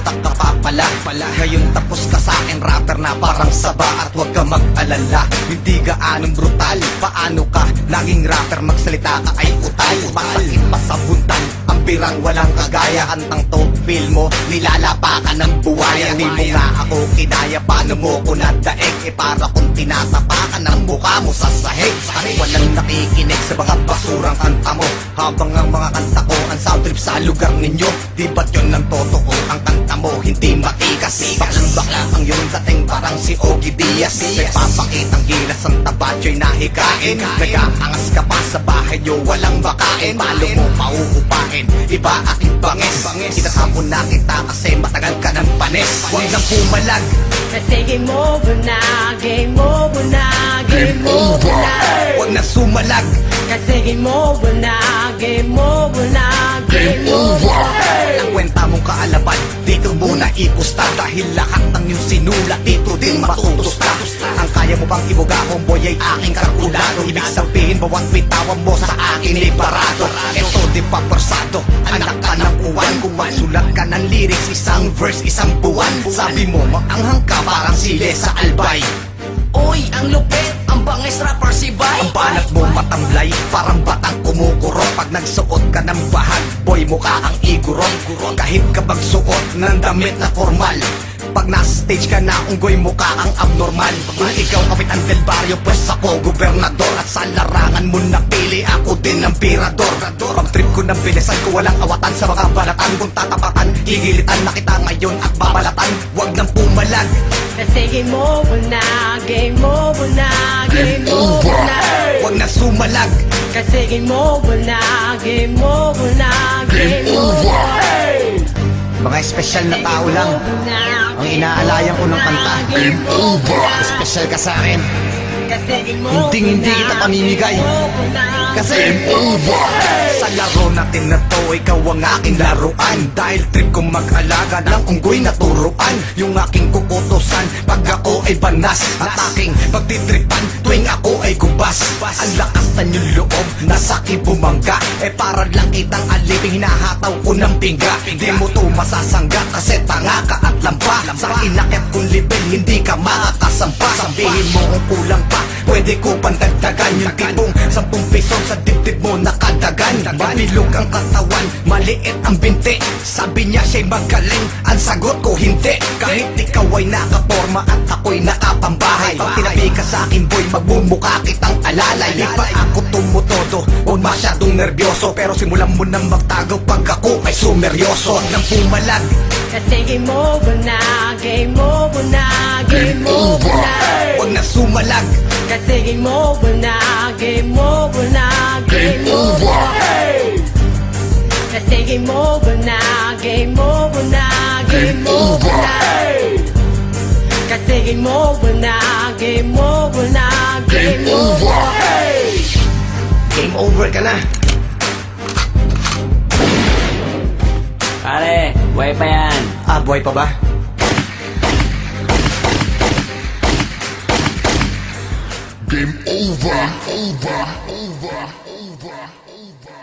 bata ka pa pala. Ngayon tapos ka sa akin, rapper na parang saba. At huwag ka mag-alala, hindi gaanong brutal. Paano ka naging rapper, magsalita ka ay utal. Masakit pa sa buntan, ang birang walang kagaya. Antang to, feel mo, nilalapa ka ng buwaya. Di mo nga ako kinaya, paano mo ko nadaig? E para kung tinatapakan ng mukha mo sa sahig. Walang nakikinig sa mga basurang kanta mo, habang ang mga kanta ko ang sound trip sa lugar ninyo. Di ba't yun ang totoo, ang kanta mo hindi matikas? Bakla ang yung dating parang si Ogie Diaz. Nagpapakitang gilas ang tabatyo'y nahikain. Nag-aangas ka pa sa bahay nyo, walang makain. Palo mo mauupain, iba aking bangis. Kinasapon na kita kasi matagal ka ng panis. Huwag nang pumalag, kasi game over na, game over na, game over na. huwag nang sumalag, Kasi game over na, game over na, game over. ang kwenta mong kaalaban dito muna ipusta. Dahil lahat ng iyong sinulat dito din matutusta. Ang kaya mo pang ibuga, homeboy, ay aking kalkulado. Ibig sabihin bawat bitawan mo sa akin ay parado. Ito di pa persado, anak ka ng uwan. Kung magsulat ka ng lyrics, isang verse, isang buwan. Sabi mo, maanghang ka parang sile sa albay. Uy, ang lupit, ang bangis rapper si Bay. Ang banat mo matamlay, parang batang kumukurot. Pag nagsuot ka ng bahag, boy, mukha kang igurong. Kahit ka magsuot ng damit na formal, pag nasa stage ka na, unggoy, mukha kang abnormal. Kung ikaw kapitan del barrio, pues ako gobernador. At sa larangan mo napili, ako din ang pirador. Pag trip ko ng bilisan ko, walang awatan sa mga balatan. Kung tatapakan, gigilitan na kita ngayon at babalatan. Huwag nang pumalag, Kasi game over na, game over na, game over na. huwag nang sumalag, Kasi game over na, game over na, game over. mga espesyal na tao lang ang inaalayan ko ng kanta. Game over. Espesyal ka sa akin, Kasi game over hindi kita na, pamimigay. game over na. Kasi sa laro natin na to, ikaw ang aking laruan. Dahil trip kong mag-alaga ng unggoy na turuan. Yung aking kukutusan pag ako ay banas, at aking pagtitripan tuwing ako ay gubas. Ang lakas na yung loob, nasa bumangga. Para lang kitang alipin, hinahataw ko ng pingga. Di mo to masasangga kasi tanga ka at lampa. Sa inakyat kong level, hindi ka makakasampa. Sabihin mo kung kulang pa, pwede ko pandagdagan. Yung tipong 10 piso sa dibdib mo nakadagan. Mabilog ang katawan, maliit ang binti. Sabi niya siya'y magaling, ang sagot ko hindi. Kahit ikaw ay nakaporma at ako'y nakapambahay, pag tinabi ka sa akin, boy, magmumukha kitang alalay. Di pa ako tumutodo, huwag masyadong nervyoso. Pero simulan mo nang magtago pag ako ay sumeryoso. Huwag nang pumalag, Kasi game over na, game over na, game over na. huwag nang sumalag, Kasi game over na, game over na, game over. Kasi game over na, game over na, game over na. Kasi game over na, game over na, game over. game over ka na. Pare, buhay pa yan. Buhay pa ba? Game over, over, over, over, over.